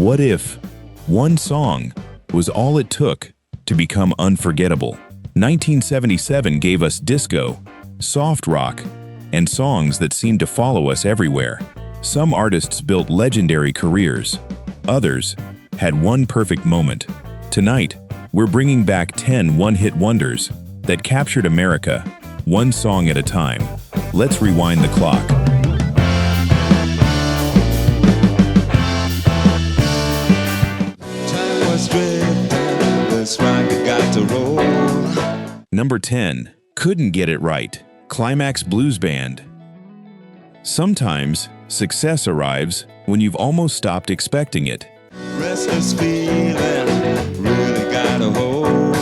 What if one song was all it took to become unforgettable? 1977 gave us disco, soft rock, and songs that seemed to follow us everywhere. Some artists built legendary careers. Others had one perfect moment. Tonight, we're bringing back 10 one-hit wonders that captured America, one song at a time. Let's rewind the clock. Number 10. Couldn't Get It Right. Climax Blues Band. Sometimes, success arrives when you've almost stopped expecting it. Restless feeling really got a hold.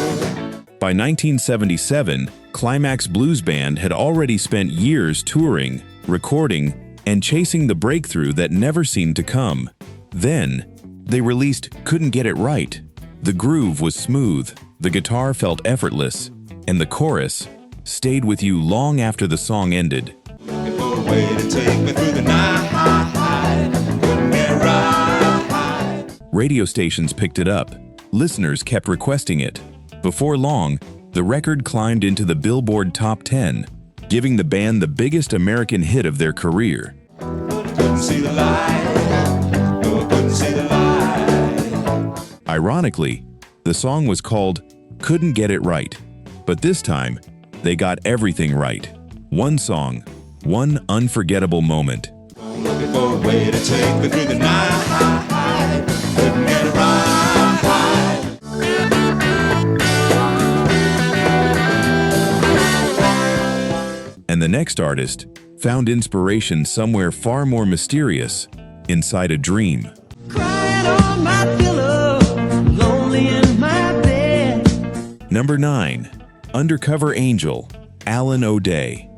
By 1977, Climax Blues Band had already spent years touring, recording, and chasing the breakthrough that never seemed to come. Then, they released Couldn't Get It Right. The groove was smooth, the guitar felt effortless, and the chorus stayed with you long after the song ended. Radio stations picked it up. Listeners kept requesting it. Before long, the record climbed into the Billboard Top 10, giving the band the biggest American hit of their career. Ironically, the song was called Couldn't Get It Right, but this time, they got everything right. One song, one unforgettable moment. Looking for a way to take me through the night. Couldn't get it right. And the next artist found inspiration somewhere far more mysterious, inside a dream. Crying on my pillow, lonely in my bed. Number 9. Undercover Angel, Alan O'Day.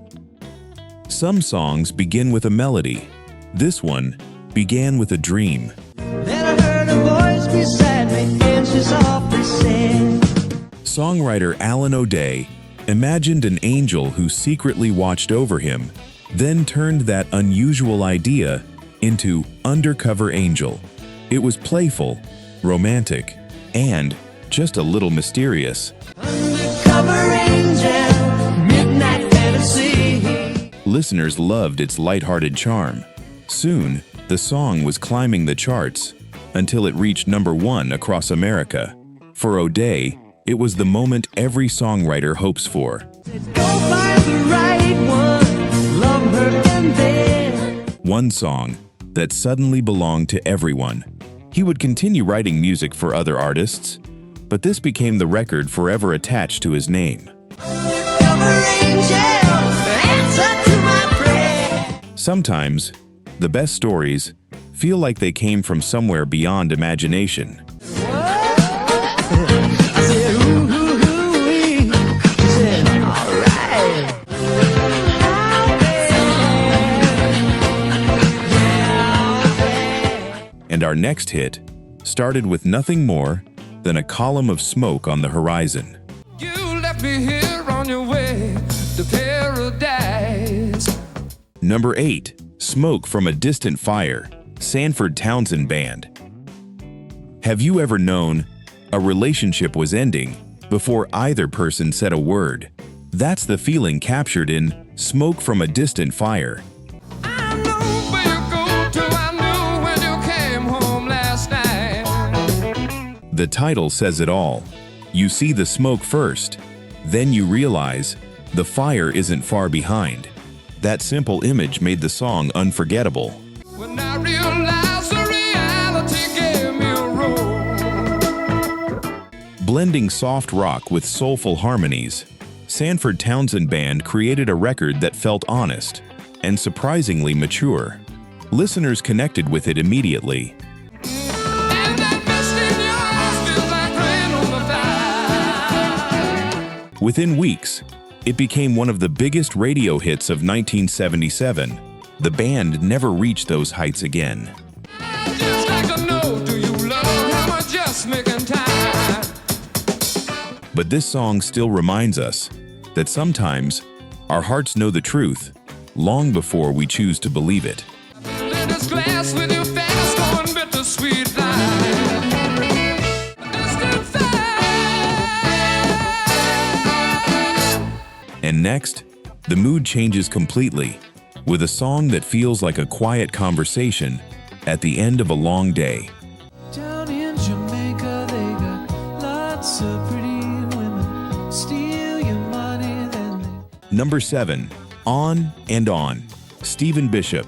Some songs begin with a melody. This one began with a dream. Then I heard a voice beside me, and she softly said. Songwriter Alan O'Day imagined an angel who secretly watched over him, then turned that unusual idea into Undercover Angel. It was playful, romantic, and just a little mysterious. Undercover Angel, midnight fantasy. Listeners loved its lighthearted charm. Soon, the song was climbing the charts until it reached number 1 across America. For O'Day, it was the moment every songwriter hopes for. Go find the right one, love her and then. One song that suddenly belonged to everyone. He would continue writing music for other artists, but this became the record forever attached to his name. Sometimes, the best stories feel like they came from somewhere beyond imagination. And our next hit started with nothing more than a column of smoke on the horizon. You left me here on your way to paradise. Number 8. Smoke from a Distant Fire, Sanford Townsend Band. Have you ever known a relationship was ending before either person said a word? That's the feeling captured in Smoke from a Distant Fire. The title says it all. You see the smoke first, then you realize the fire isn't far behind. That simple image made the song unforgettable. When I realized the reality gave me a roar. Blending soft rock with soulful harmonies, Sanford Townsend Band created a record that felt honest and surprisingly mature. Listeners connected with it immediately. Within weeks, it became one of the biggest radio hits of 1977. The band never reached those heights again. But this song still reminds us that sometimes our hearts know the truth long before we choose to believe it. And next, the mood changes completely, with a song that feels like a quiet conversation at the end of a long day. Down in Jamaica, they got lots of pretty women. Steal your money, then they... Number 7. On and On, Stephen Bishop.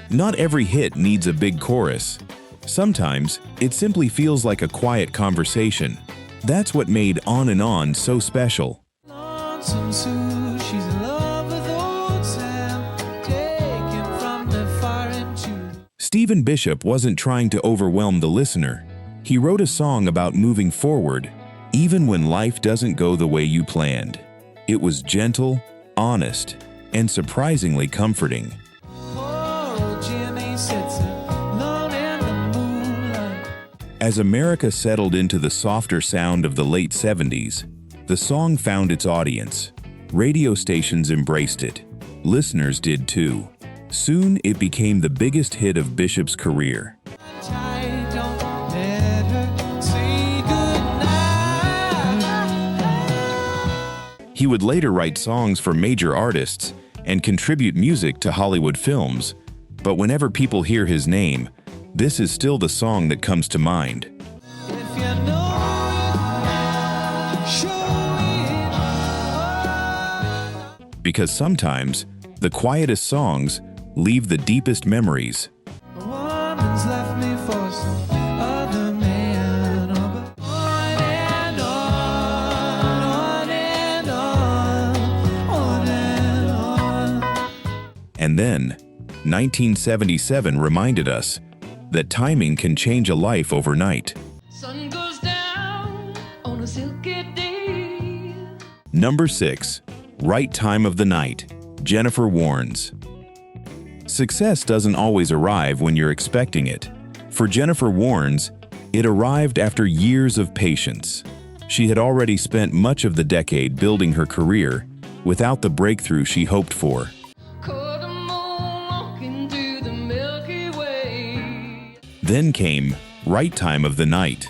Not every hit needs a big chorus. Sometimes, it simply feels like a quiet conversation. That's what made On and On so special. Lonesome Sue, she's in love with old Sam. Take him from the fire into... Stephen Bishop wasn't trying to overwhelm the listener. He wrote a song about moving forward, even when life doesn't go the way you planned. It was gentle, honest, and surprisingly comforting. Poor old Jimmy sits alone in the moonlight. As America settled into the softer sound of the late 70s, the song found its audience. Radio stations embraced it. Listeners did too. Soon, it became the biggest hit of Bishop's career. Tight, don't let her say goodnight. He would later write songs for major artists and contribute music to Hollywood films. But whenever people hear his name, this is still the song that comes to mind. If you know it, show it. Because sometimes, the quietest songs leave the deepest memories. A woman's left me for some other man. Oh, but on and on, on and on, on and on. And then, 1977 reminded us that timing can change a life overnight. Sun goes down on a silky day. Number 6. Right Time of the Night, Jennifer Warnes. Success doesn't always arrive when you're expecting it. For Jennifer Warnes, it arrived after years of patience. She had already spent much of the decade building her career without the breakthrough she hoped for. Caught 'em all walking through the Milky Way. Then came Right Time of the Night.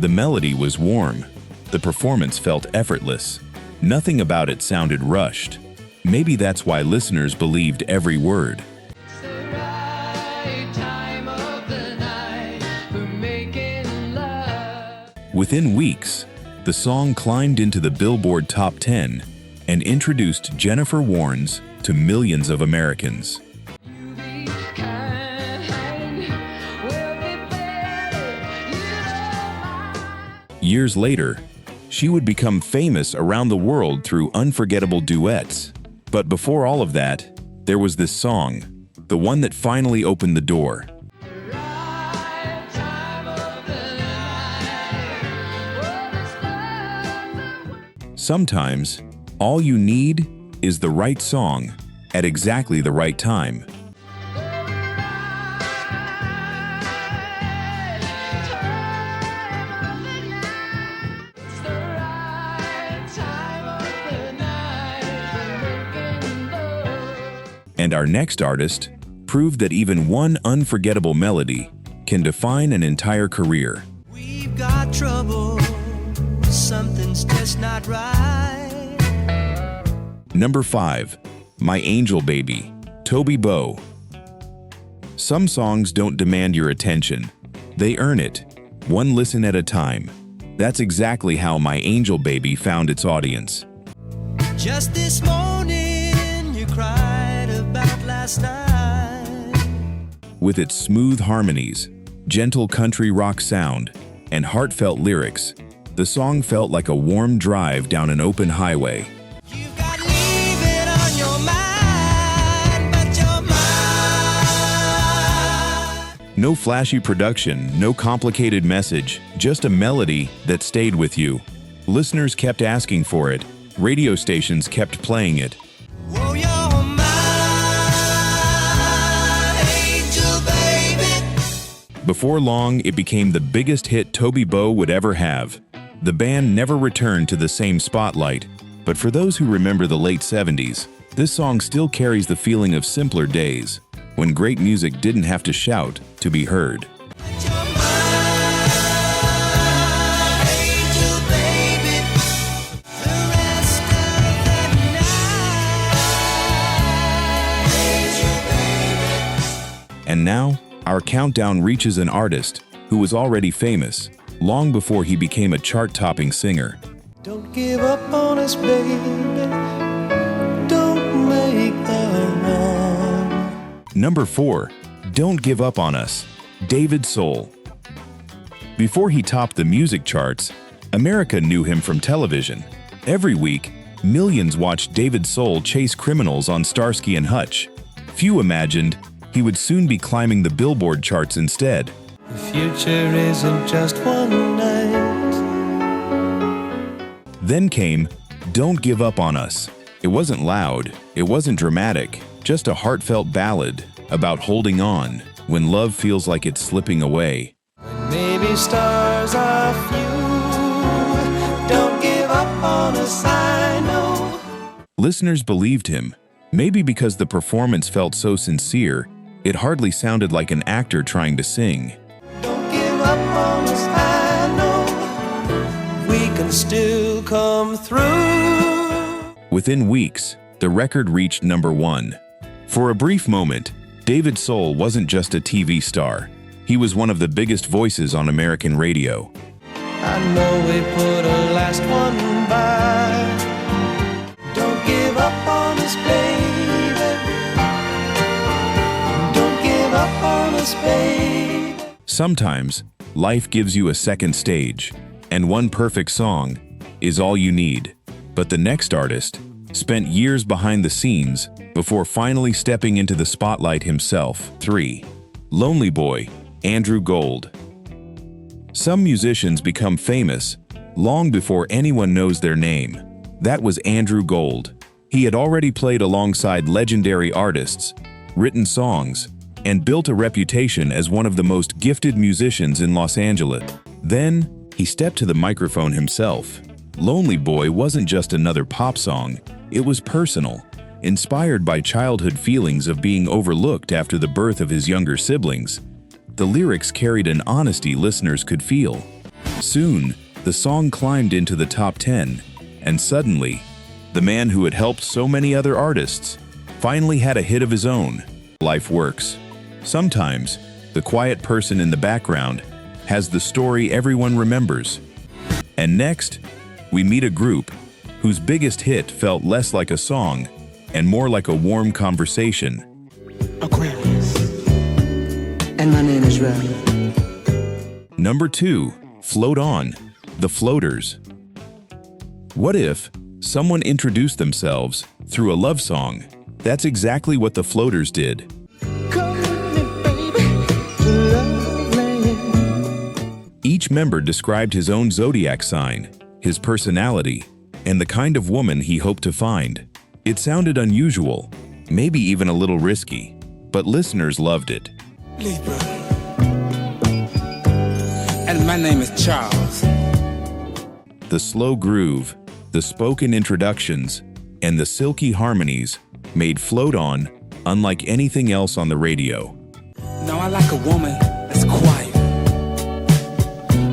The melody was warm. The performance felt effortless. Nothing about it sounded rushed. Maybe that's why listeners believed every word. It's the right time of the night for making love. Within weeks, the song climbed into the Billboard Top 10 and introduced Jennifer Warnes to millions of Americans. You be kind, we'll be better, you know. Years later, she would become famous around the world through unforgettable duets. But before all of that, there was this song, the one that finally opened the door. Right time of the night, oh, Sometimes, all you need is the right song at exactly the right time. And our next artist proved that even one unforgettable melody can define an entire career. We've got trouble, something's just not right. Number 5. My Angel Baby, Toby Bow. Some songs don't demand your attention. They earn it, one listen at a time. That's exactly how My Angel Baby found its audience. Just this morning you cried about last night. With its smooth harmonies, gentle country rock sound, and heartfelt lyrics, the song felt like a warm drive down an open highway. You've got leaving on your mind, but your mind. No flashy production, no complicated message, just a melody that stayed with you. Listeners kept asking for it. Radio stations kept playing it. Whoa, you're my angel, baby. Before long, it became the biggest hit Toby Bow would ever have. The band never returned to the same spotlight, but for those who remember the late 70s, this song still carries the feeling of simpler days, when great music didn't have to shout to be heard. But you're my angel, baby. The rest of the And now, our countdown reaches an artist who was already famous long before he became a chart-topping singer. Don't give up on us, baby. Don't make the wrong. Number 4. Don't Give Up on Us, David Soul. Before he topped the music charts, America knew him from television. Every week, millions watched David Soul chase criminals on Starsky and Hutch. Few imagined he would soon be climbing the Billboard charts instead. The future isn't just one night. Then came Don't Give Up on Us. It wasn't loud, it wasn't dramatic, just a heartfelt ballad about holding on when love feels like it's slipping away. When maybe stars are few, don't give up on us, I know. Listeners believed him, maybe because the performance felt so sincere, it hardly sounded like an actor trying to sing. Don't give up on us, I know. We can still come through. Within weeks, the record reached number 1. For a brief moment, David Soul wasn't just a TV star. He was one of the biggest voices on American radio. I know we put a last one by. Don't give up on us, baby. Don't give up on us, baby. Sometimes, life gives you a second stage, and one perfect song is all you need. But the next artist spent years behind the scenes before finally stepping into the spotlight himself. 3. Lonely Boy, Andrew Gold. Some musicians become famous long before anyone knows their name. That was Andrew Gold. He had already played alongside legendary artists, written songs, and built a reputation as one of the most gifted musicians in Los Angeles. Then, he stepped to the microphone himself. Lonely Boy wasn't just another pop song, it was personal, inspired by childhood feelings of being overlooked after the birth of his younger siblings. The lyrics carried an honesty listeners could feel. Soon, the song climbed into the top 10, and suddenly, the man who had helped so many other artists finally had a hit of his own. Life works. Sometimes, the quiet person in the background has the story everyone remembers. And next, we meet a group whose biggest hit felt less like a song and more like a warm conversation. Aquarius. And my name is Red. Number 2, Float On, The Floaters. What if someone introduced themselves through a love song? That's exactly what the Floaters did. Come with me, baby, to love land. Each member described his own zodiac sign, his personality, and the kind of woman he hoped to find. It sounded unusual, maybe even a little risky, but listeners loved it. Libra. And my name is Charles. The slow groove, the spoken introductions, and the silky harmonies made Float On unlike anything else on the radio. Now I like a woman that's quiet.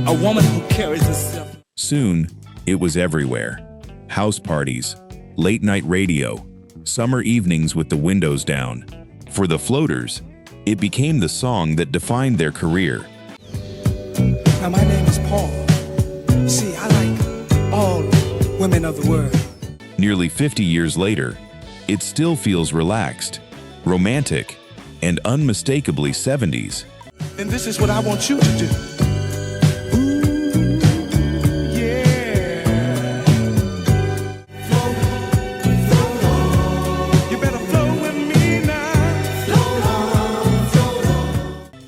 A woman who carries herself. Soon, it was everywhere. House parties, late-night radio, summer evenings with the windows down. For the Floaters, it became the song that defined their career. Now my name is Paul. You see, I like all women of the world. Nearly 50 years later, it still feels relaxed, romantic, and unmistakably 70s. And this is what I want you to do.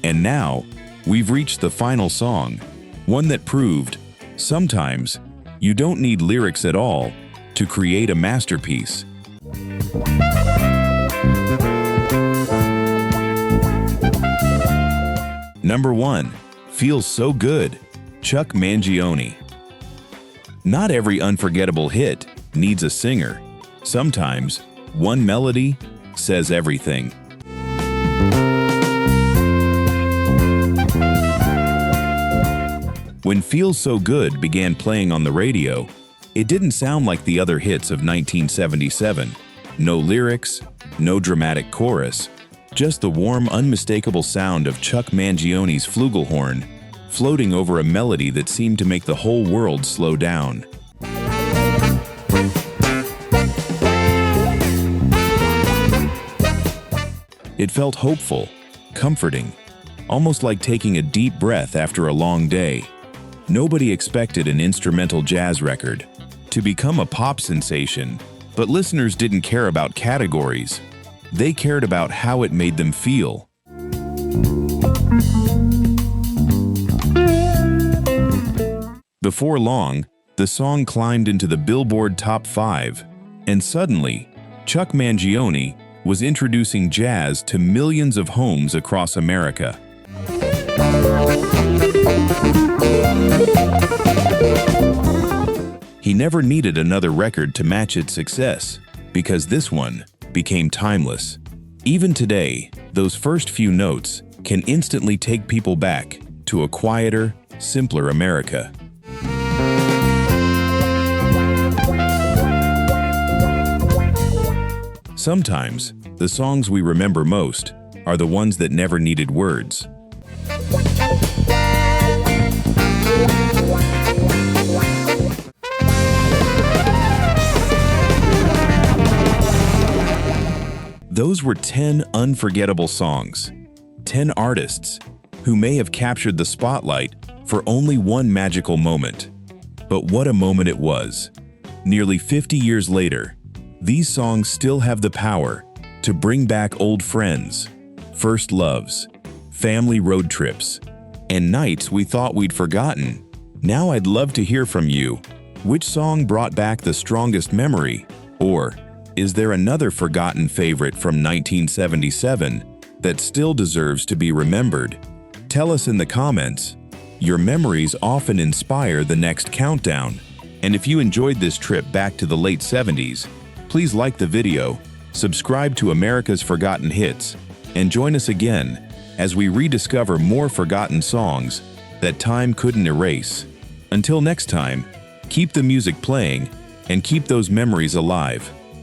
And now, we've reached the final song, one that proved, sometimes, you don't need lyrics at all to create a masterpiece. Number 1, Feels So Good, Chuck Mangione. Not every unforgettable hit needs a singer. Sometimes, one melody says everything. When Feels So Good began playing on the radio, it didn't sound like the other hits of 1977. No lyrics, no dramatic chorus, Just the warm, unmistakable sound of Chuck Mangione's flugelhorn, floating over a melody that seemed to make the whole world slow down. It felt hopeful, comforting, almost like taking a deep breath after a long day. Nobody expected an instrumental jazz record to become a pop sensation, but listeners didn't care about categories. They cared about how it made them feel. Before long, the song climbed into the Billboard Top 5, and suddenly, Chuck Mangione was introducing jazz to millions of homes across America. He never needed another record to match its success, because this one became timeless. Even today, those first few notes can instantly take people back to a quieter, simpler America. Sometimes, the songs we remember most are the ones that never needed words. Those were 10 unforgettable songs, 10 artists who may have captured the spotlight for only one magical moment. But what a moment it was. Nearly 50 years later, these songs still have the power to bring back old friends, first loves, family road trips, and nights we thought we'd forgotten. Now I'd love to hear from you. Which song brought back the strongest memory? Or is there another forgotten favorite from 1977 that still deserves to be remembered? Tell us in the comments. Your memories often inspire the next countdown. And if you enjoyed this trip back to the late 70s, please like the video, subscribe to America's Forgotten Hits, and join us again as we rediscover more forgotten songs that time couldn't erase. Until next time, keep the music playing and keep those memories alive.